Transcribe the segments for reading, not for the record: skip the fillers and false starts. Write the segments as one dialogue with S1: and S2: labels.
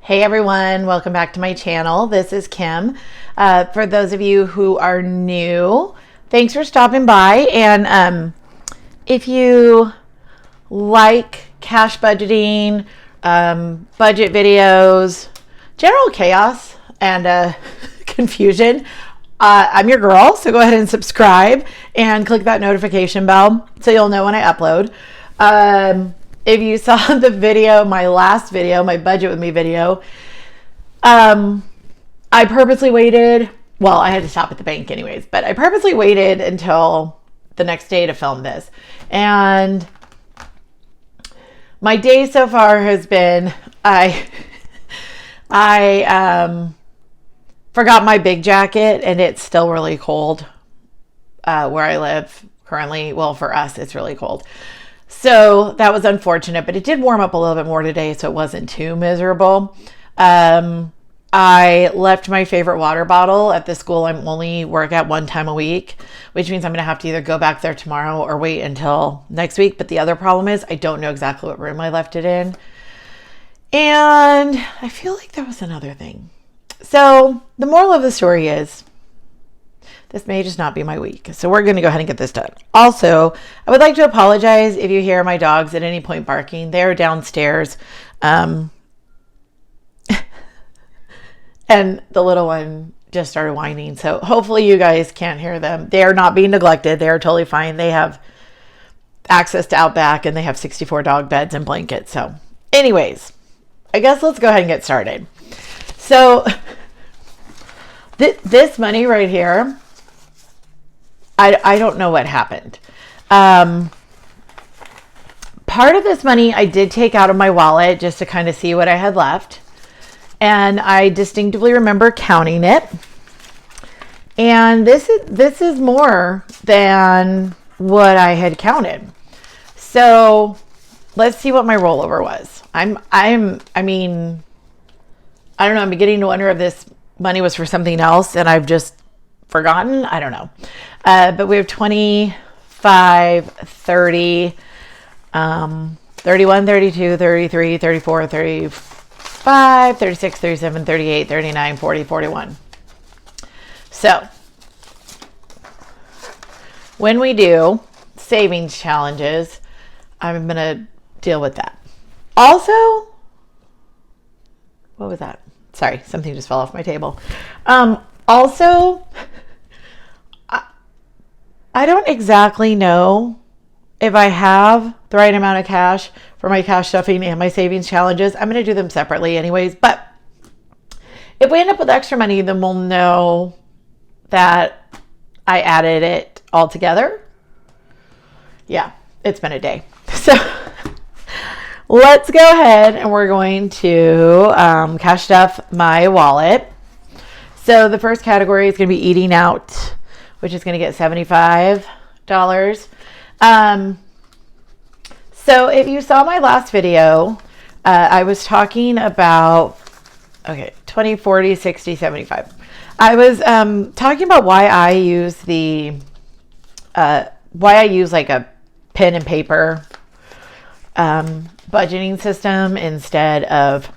S1: Hey everyone, welcome back to my channel. This is Kim. For those of you who are new, thanks for stopping by. And if you like cash budgeting, budget videos, general chaos, and confusion, I'm your girl. So go ahead and subscribe and click that notification bell so you'll know when I upload. If you saw the video, my last video, my budget with me video, I purposely waited. Well, I had to stop at the bank anyways, but I purposely waited until the next day to film this. And my day so far has been, I forgot my big jacket and it's still really cold where I live currently. Well, for us, it's really cold. So that was unfortunate, but it did warm up a little bit more today, so it wasn't too miserable. I left my favorite water bottle at the school I only work at one time a week, which means I'm going to have to either go back there tomorrow or wait until next week. But the other problem is I don't know exactly what room I left it in. And I feel like there was another thing. So the moral of the story is, this may just not be my week. So we're going to go ahead and get this done. Also, I would like to apologize if you hear my dogs at any point barking. They're downstairs. And the little one just started whining. So hopefully you guys can't hear them. They are not being neglected. They are totally fine. They have access to Outback and they have 64 dog beds and blankets. So anyways, I guess let's go ahead and get started. So this money right here, I don't know what happened. Part of this money I did take out of my wallet just to kind of see what I had left. And I distinctively remember counting it. And this is more than what I had counted. So let's see what my rollover was. I mean, I don't know. I'm beginning to wonder if this money was for something else and I've just forgotten. I don't know. But we have 25, 30, 31, 32, 33, 34, 35, 36, 37, 38, 39, 40, 41. So when we do savings challenges, I'm going to deal with that. Also, what was that? Sorry, something just fell off my table. Also, I don't exactly know if I have the right amount of cash for my cash stuffing and my savings challenges. I'm going to do them separately anyways. But if we end up with extra money, then we'll know that I added it all together. Yeah, it's been a day. So let's go ahead and we're going to cash stuff my wallet. So the first category is going to be eating out, which is going to get $75. So if you saw my last video, I was talking about, 20, 40, 60, 75. I was talking about why I use like a pen and paper budgeting system instead of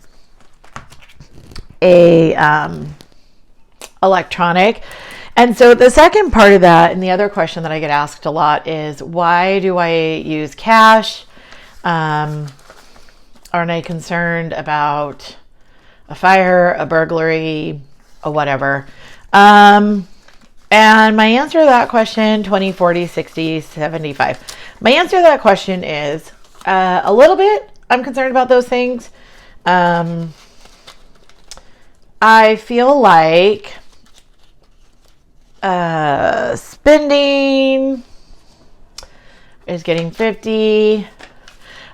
S1: a electronic. And so the second part of that, and the other question that I get asked a lot is, why do I use cash? Aren't I concerned about a fire, a burglary, or whatever? And my answer to that question, 20, 40, 60, 75. My answer to that question is a little bit. I'm concerned about those things. I feel like spending is getting 50.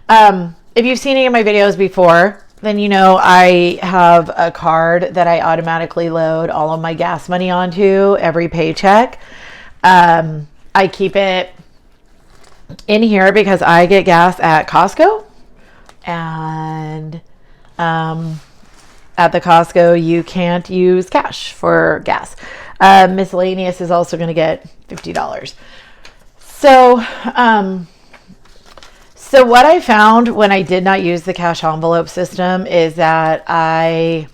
S1: If you've seen any of my videos before, then you know I have a card that I automatically load all of my gas money onto every paycheck. I keep it in here because I get gas at Costco, and at the Costco you can't use cash for gas. Miscellaneous is also going to get $50. So So what I found when I did not use the cash envelope system is that I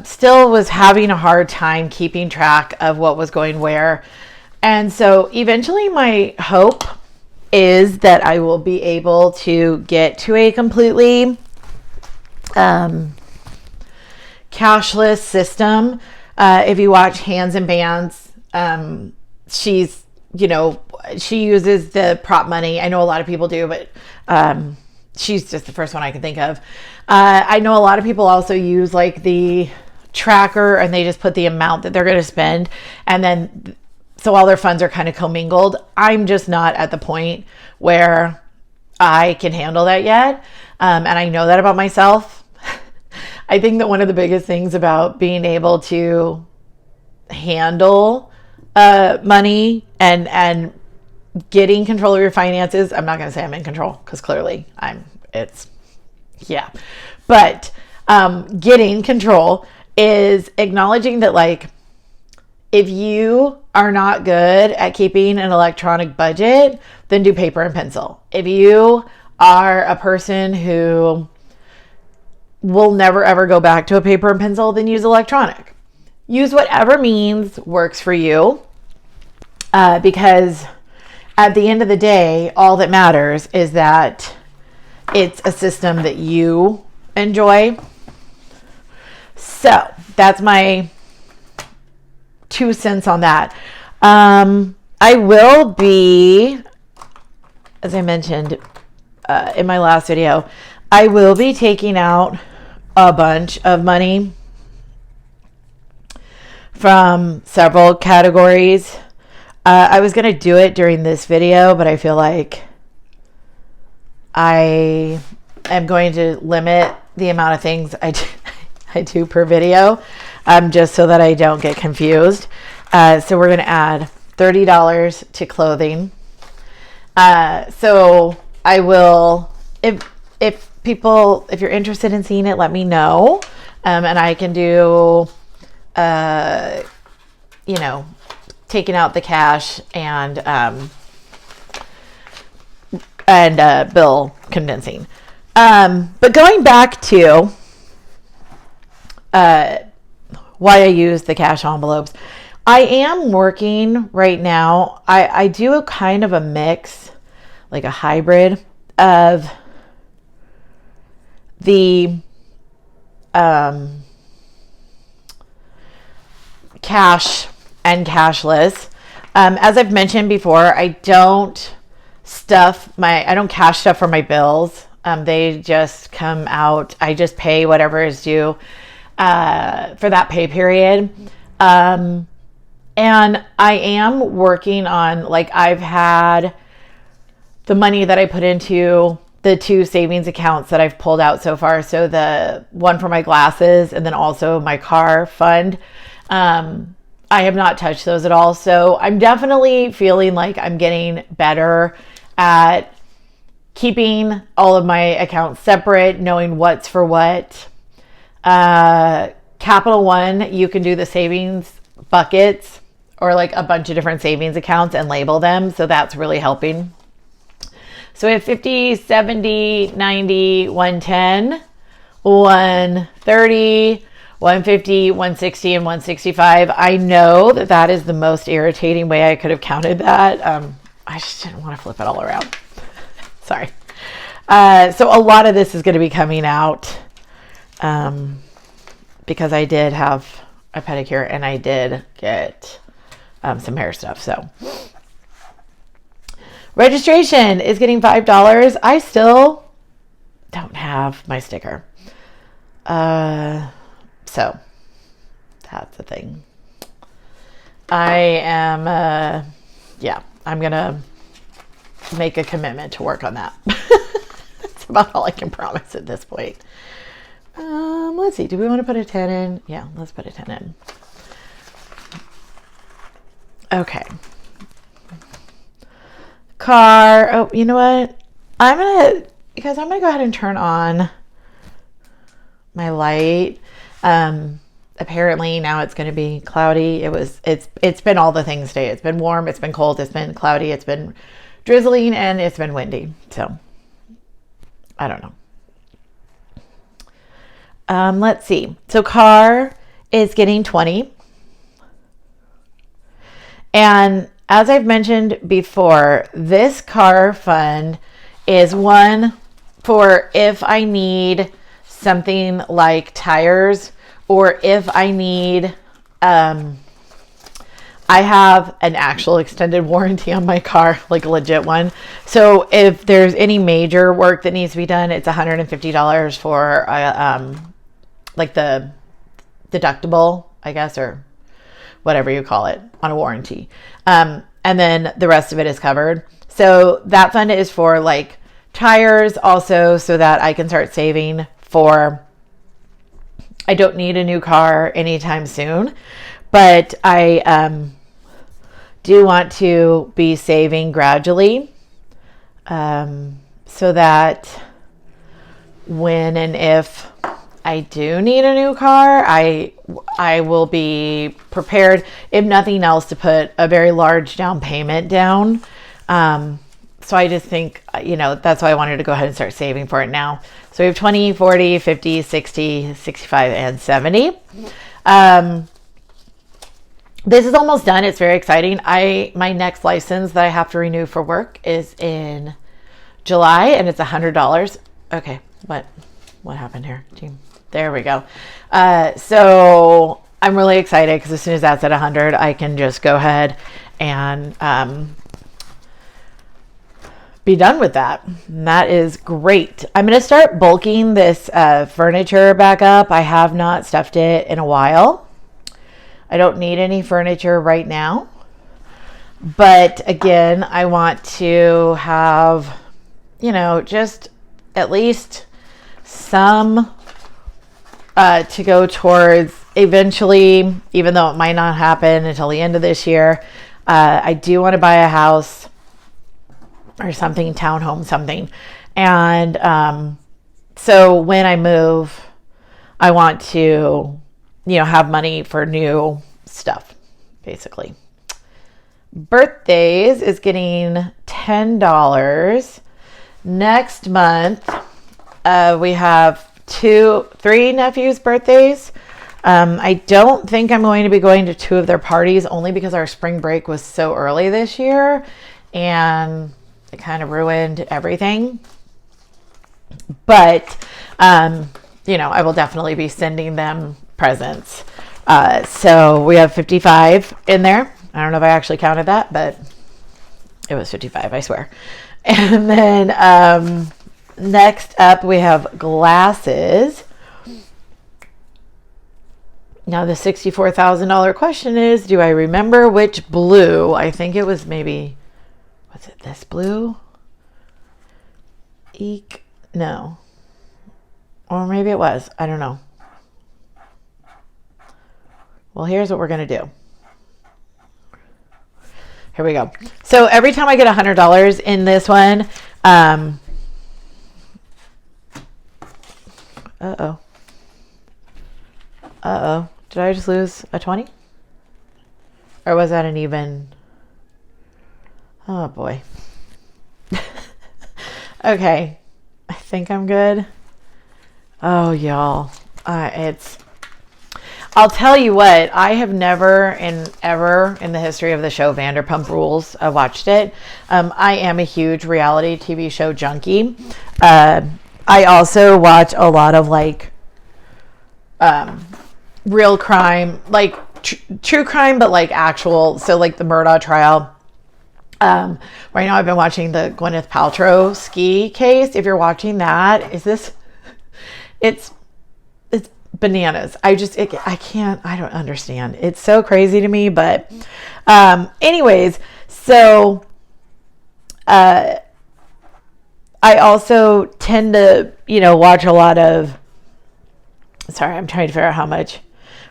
S1: still was having a hard time keeping track of what was going where. And so eventually my hope is that I will be able to get to a completely cashless system. If you watch Hands and Bands, she's, she uses the prop money. I know a lot of people do, but she's just the first one I can think of. I know a lot of people also use like the tracker, and they just put the amount that they're going to spend, and then so all their funds are kind of commingled. I'm just not at the point where I can handle that yet, and I know that about myself. I think that one of the biggest things about being able to handle money and getting control of your finances, I'm not going to say I'm in control, because clearly but getting control is acknowledging that, like, if you are not good at keeping an electronic budget, then do paper and pencil. If you are a person who will never ever go back to a paper and pencil, then use electronic. Use whatever means works for you, because at the end of the day, all that matters is that it's a system that you enjoy. So that's my 2 cents on that. I will be, as I mentioned in my last video, I will be taking out a bunch of money from several categories. I was going to do it during this video, but I feel like I am going to limit the amount of things I do per video, just so that I don't get confused. So we're going to add $30 to clothing. So I will, if you're interested in seeing it, let me know. And I can do, taking out the cash and bill condensing. But going back to why I use the cash envelopes, I am working right now. I do a kind of a mix, like a hybrid of the cash and cashless. As I've mentioned before, I don't cash stuff for my bills. They just come out. I just pay whatever is due for that pay period. And I am working on, like, I've had the money that I put into the 2 savings accounts that I've pulled out so far. So the one for my glasses and then also my car fund. I have not touched those at all. So I'm definitely feeling like I'm getting better at keeping all of my accounts separate, knowing what's for what. Capital One, you can do the savings buckets or like a bunch of different savings accounts and label them. So that's really helping. So we have 50, 70, 90, 110, 130, 150, 160, and 165. I know that that is the most irritating way I could have counted that. I just didn't want to flip it all around. Sorry. So a lot of this is going to be coming out because I did have a pedicure and I did get some hair stuff. So registration is getting $5. I still don't have my sticker. So that's the thing. I am, I'm going to make a commitment to work on that. That's about all I can promise at this point. Let's see. Do we want to put a 10 in? Yeah, let's put a 10 in. Okay. Car. Oh, you know what? I'm going to go ahead and turn on my light. apparently now it's going to be cloudy. It's been all the things today. It's been warm, it's been cold, it's been cloudy, it's been drizzling, and it's been windy. So I don't know. Let's see. So car is getting 20. And as I've mentioned before, this car fund is one for if I need something like tires, or if I need, I have an actual extended warranty on my car, like a legit one. So if there's any major work that needs to be done, it's $150 for like the deductible, I guess, or whatever you call it, on a warranty. And then the rest of it is covered. So that fund is for like tires also, so that I can start saving for, I don't need a new car anytime soon, but I do want to be saving gradually, so that when and if I do need a new car, I will be prepared, if nothing else, to put a very large down payment down. So I just think, that's why I wanted to go ahead and start saving for it now. So we have 20, 40, 50, 60, 65, and 70. This is almost done. It's very exciting. My next license that I have to renew for work is in July, and it's $100. Okay, what happened here? There we go. So I'm really excited because as soon as that's at 100, I can just go ahead and be done with that. And that is great. I'm going to start bulking this furniture back up. I have not stuffed it in a while. I don't need any furniture right now. But again, I want to have, just at least some to go towards eventually, even though it might not happen until the end of this year. I do want to buy a house or something, townhome, something. And so when I move, I want to, have money for new stuff, basically. Birthdays is getting $10. Next month, we have 3 nephews' birthdays. I don't think I'm going to be going to 2 of their parties, only because our spring break was so early this year, and it kind of ruined everything. But, I will definitely be sending them presents. So we have 55 in there. I don't know if I actually counted that, but it was 55, I swear. And then next up, we have glasses. Now, the $64,000 question is, do I remember which blue? I think it was maybe... Was it this blue? Eek. No. Or maybe it was. I don't know. Well, here's what we're going to do. Here we go. So every time I get $100 in this one, uh-oh. Did I just lose a 20? Or was that an even... Oh boy. Okay. I think I'm good. Oh, y'all. I'll tell you what, I have never ever in the history of the show Vanderpump Rules watched it. I am a huge reality TV show junkie. I also watch a lot of real crime, true crime, but actual, so the Murdaugh trial. Right now I've been watching the Gwyneth Paltrow ski case. If you're watching that, it's bananas. I don't understand. It's so crazy to me, but, anyways, so, I also tend to, watch a lot of, sorry, I'm trying to figure out how much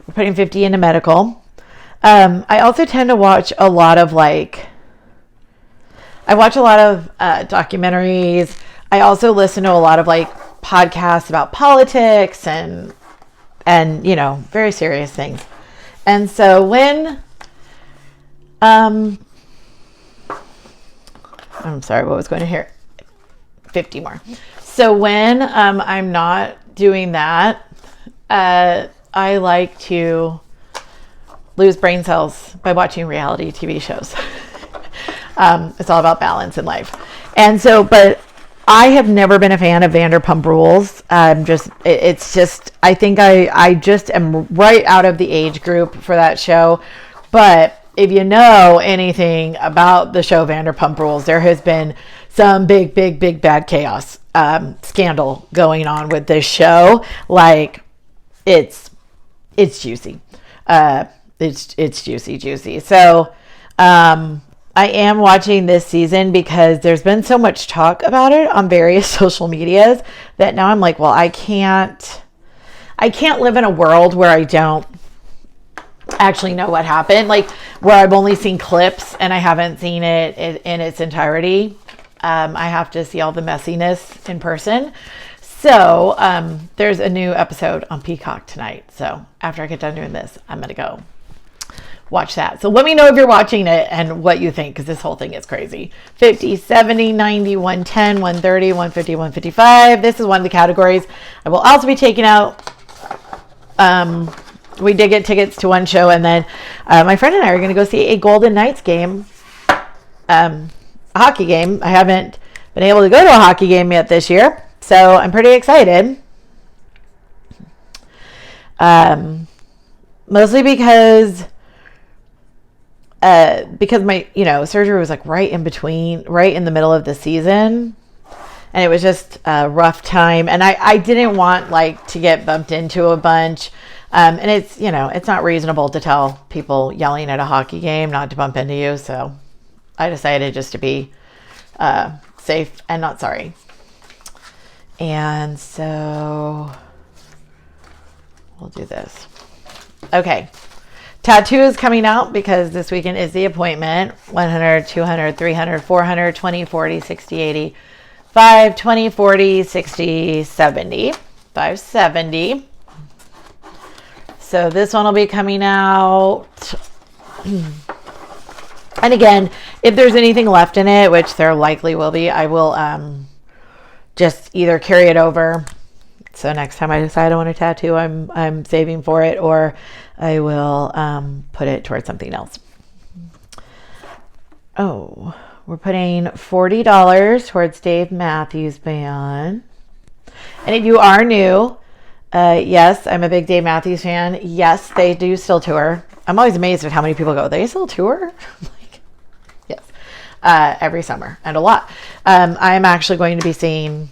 S1: we're putting 50 into medical. I also tend to watch a lot of I watch a lot of documentaries. I also listen to a lot of podcasts about politics and and, very serious things. And so when, I'm sorry, what was going to hear? 50 more. So when I'm not doing that, I like to lose brain cells by watching reality TV shows. It's all about balance in life. And so, but I have never been a fan of Vanderpump Rules. It's just, I think I just am right out of the age group for that show. But if you know anything about the show Vanderpump Rules, there has been some big bad chaos, scandal going on with this show. Like, it's juicy. It's juicy. So, I am watching this season because there's been so much talk about it on various social medias that now I'm like, well, I can't live in a world where I don't actually know what happened, like where I've only seen clips and I haven't seen it in its entirety. I have to see all the messiness in person. So there's a new episode on Peacock tonight. So after I get done doing this, I'm going to go watch that. So let me know if you're watching it and what you think, because this whole thing is crazy. 50, 70, 90, 110, 130, 150, 155. This is one of the categories. I will also be taking out, we did get tickets to one show, and then my friend and I are going to go see a Golden Knights game, a hockey game. I haven't been able to go to a hockey game yet this year, so I'm pretty excited. Mostly because my, surgery was like right in the middle of the season, and it was just a rough time. And I didn't want to get bumped into a bunch. And it's, it's not reasonable to tell people yelling at a hockey game not to bump into you. So I decided just to be, safe and not sorry. And so we'll do this. Okay. Tattoo is coming out because this weekend is the appointment. 100, 200, 300, 400, 20, 40, 60, 80, 5, 20, 40, 60, 70, 570. So this one will be coming out. And again, if there's anything left in it, which there likely will be, I will just either carry it over. So next time I decide I want a tattoo, I'm saving for it, or I will put it towards something else. Oh, we're putting $40 towards Dave Matthews Band. And if you are new, yes, I'm a big Dave Matthews fan. Yes, they do still tour. I'm always amazed at how many people go, they still tour? Yes, every summer, and a lot. I'm actually going to be seeing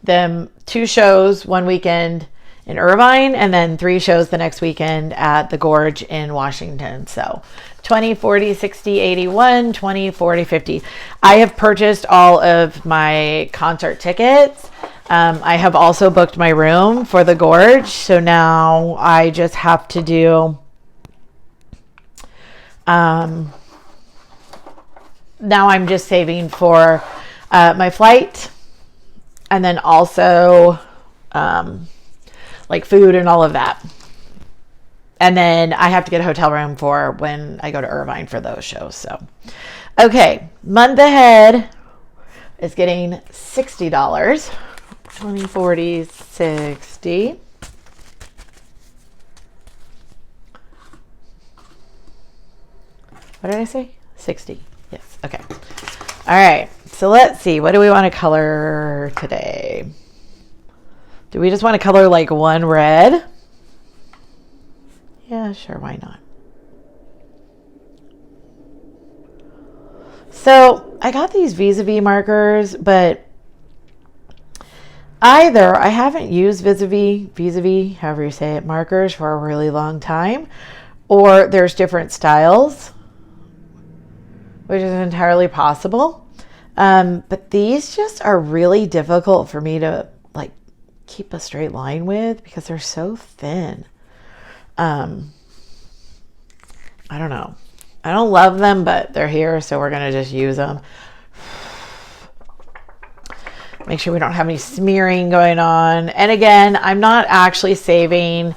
S1: them 2 shows one weekend in Irvine, and then 3 shows the next weekend at the Gorge in Washington. So 20, 40, 60, 81, 20, 40, 50. I have purchased all of my concert tickets. I have also booked my room for the Gorge. So now I just have to do, now I'm just saving for my flight, and then also food and all of that. And then I have to get a hotel room for when I go to Irvine for those shows. So, okay, month ahead is getting $60. 20, 40, 60. What did I say? 60. Yes. Okay. All right. So let's see. What do we want to color today? Do we just want to color one red? Yeah, sure. Why not? So I got these vis-a-vis markers, but either I haven't used vis-a-vis, however you say it, markers for a really long time, or there's different styles, which is entirely possible. But these just are really difficult for me to keep a straight line with because they're so thin. I don't know. I don't love them, but they're here, so we're going to just use them. Make sure we don't have any smearing going on. And again, I'm not actually saving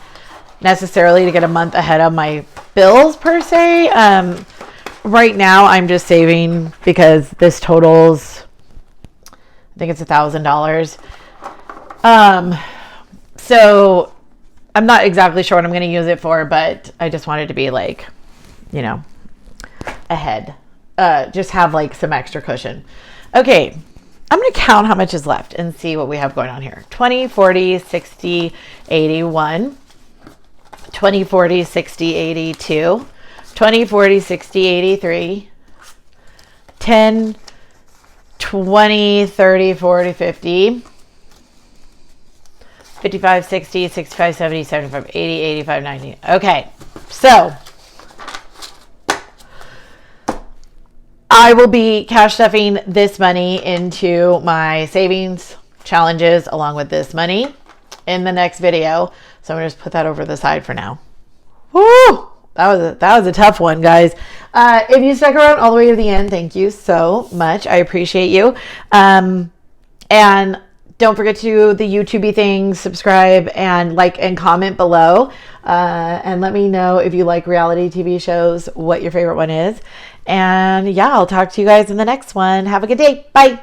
S1: necessarily to get a month ahead of my bills per se. Right now, I'm just saving because this totals, I think it's $1,000. So I'm not exactly sure what I'm going to use it for, but I just wanted to be like, you know, ahead. Just have like some extra cushion. Okay. I'm going to count how much is left and see what we have going on here. 20, 40, 60, 81, 20, 40, 60, 82, 20, 40, 60, 83, 10, 20, 30, 40, 50, 55, 60, 65, 70, 75, 80, 85, 90. Okay, so I will be cash stuffing this money into my savings challenges along with this money in the next video. So I'm going to just put that over the side for now. Woo! That was a tough one, guys. If you stuck around all the way to the end, thank you so much. I appreciate you. And don't forget to do the YouTube things, subscribe, and like and comment below. And let me know if you like reality TV shows, what your favorite one is. And yeah, I'll talk to you guys in the next one. Have a good day. Bye.